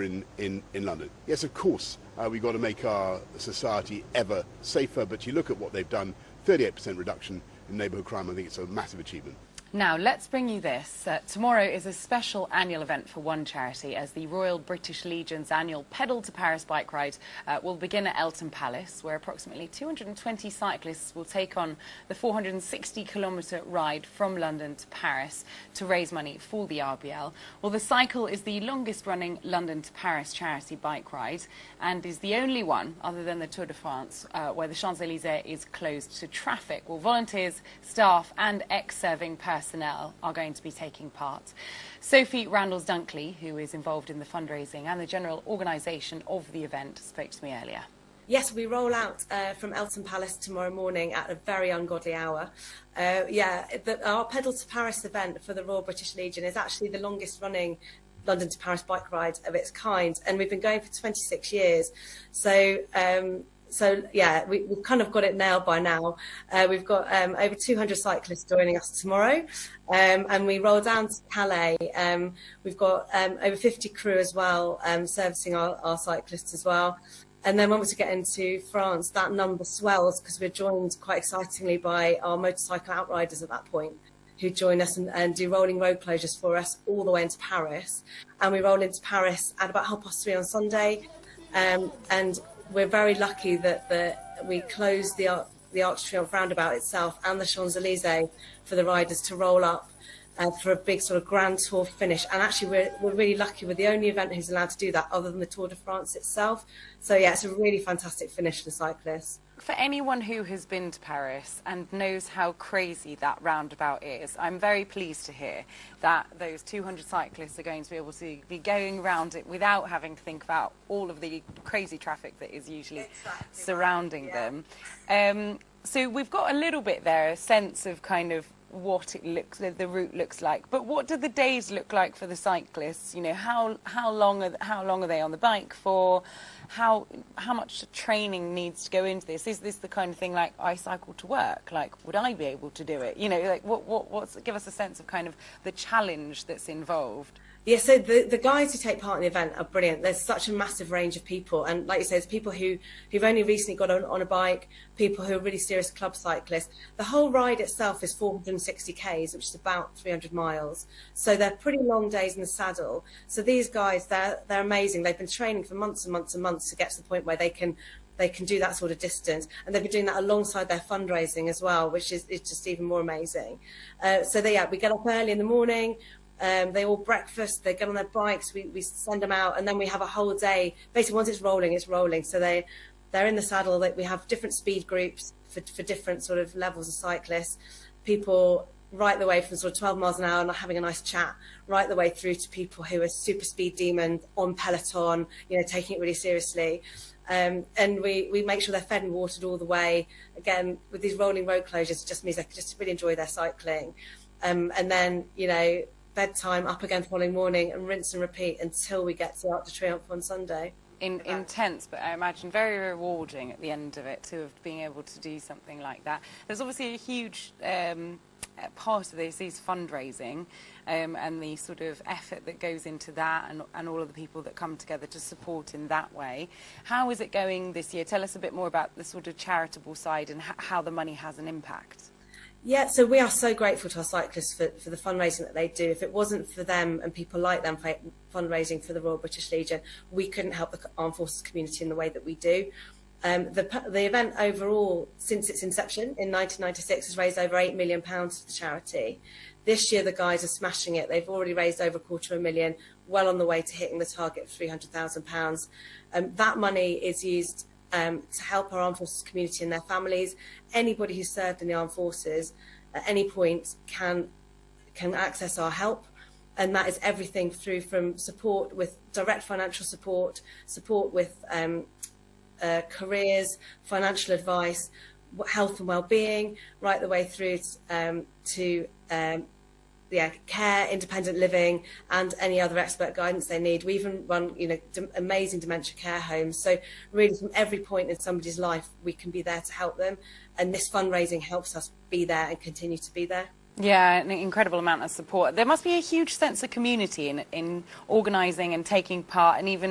here in London. Yes, of course, we've got to make our society ever safer, but you look at what they've done, 38% reduction in neighbourhood crime. I think it's a massive achievement. Now, let's bring you this. Tomorrow is a special annual event for one charity, as the Royal British Legion's annual Pedal to Paris bike ride will begin at Eltham Palace, where approximately 220 cyclists will take on the 460-kilometre ride from London to Paris to raise money for the RBL. Well, the cycle is the longest-running London to Paris charity bike ride and is the only one, other than the Tour de France, where the Champs-Élysées is closed to traffic. Well, volunteers, staff and ex-serving personnel are going to be taking part. Sophie Randalls-Dunkley, who is involved in the fundraising and the general organisation of the event, spoke to me earlier. Yes, we roll out from Eltham Palace tomorrow morning at a very ungodly hour. Our Pedal to Paris event for the Royal British Legion is actually the longest running London to Paris bike ride of its kind, and we've been going for 26 years. So yeah, we've kind of got it nailed by now. We've got over 200 cyclists joining us tomorrow, and we roll down to Calais. We've got over 50 crew as well, servicing our cyclists as well. And then when we get into France, that number swells because we're joined quite excitingly by our motorcycle outriders at that point, who join us and do rolling road closures for us all the way into Paris. And we roll into Paris at about 3:30 on Sunday, and we're very lucky that we closed the Arc de Triomphe roundabout itself and the Champs-Élysées for the riders to roll up for a big sort of grand tour finish. And actually we're really lucky. We're the only event who's allowed to do that other than the Tour de France itself. So yeah, it's a really fantastic finish for the cyclists. For anyone who has been to Paris and knows how crazy that roundabout is, I'm very pleased to hear that those 200 cyclists are going to be able to be going around it without having to think about all of the crazy traffic that is usually surrounding them. So we've got a little bit there, a sense of kind of what the route looks like. But what do the days look like for the cyclists? You know, how long are they on the bike for? How much training needs to go into this? Is this the kind of thing like I cycle to work? Like, would I be able to do it? You know, like give us a sense of kind of the challenge that's involved. Yeah, so the guys who take part in the event are brilliant. There's such a massive range of people, and like you say, there's people who've only recently got on a bike, people who are really serious club cyclists. The whole ride itself is 460 k's, which is about 300 miles. So they're pretty long days in the saddle. So these guys, they're amazing. They've been training for months and months and months to get to the point where they can do that sort of distance, and they've been doing that alongside their fundraising as well, which is just even more amazing. We get up early in the morning. They all breakfast, they get on their bikes, we send them out, and then we have a whole day. Basically, once it's rolling, it's rolling. So they're in the saddle. We have different speed groups for different sort of levels of cyclists. People right the way from sort of 12 miles an hour and having a nice chat, right the way through to people who are super speed demons on peloton, you know, taking it really seriously. And we make sure they're fed and watered all the way. Again, with these rolling road closures, it just means they can just really enjoy their cycling. And then, you know, bedtime, up again the following morning, and rinse and repeat until we get to Arc de Triomphe on Sunday. Intense, but I imagine very rewarding at the end of it, to have being able to do something like that. There's obviously a huge part of this is fundraising, and the sort of effort that goes into that, and all of the people that come together to support in that way. How is it going this year? Tell us a bit more about the sort of charitable side and how the money has an impact. Yeah, so we are so grateful to our cyclists for the fundraising that they do. If it wasn't for them and people like them fundraising for the Royal British Legion, we couldn't help the Armed Forces community in the way that we do. The event overall, since its inception in 1996, has raised over £8 million for the charity. This year, the guys are smashing it. They've already raised over £250,000, well on the way to hitting the target of £300,000. That money is used to help our armed forces community and their families. Anybody who's served in the armed forces at any point can access our help, and that is everything through from support with direct financial support, support with careers, financial advice, health and well-being, right the way through to care, independent living, and any other expert guidance they need. We even run, you know, amazing dementia care homes. So really, from every point in somebody's life, we can be there to help them. And this fundraising helps us be there and continue to be there. Yeah, an incredible amount of support. There must be a huge sense of community in organising and taking part, and even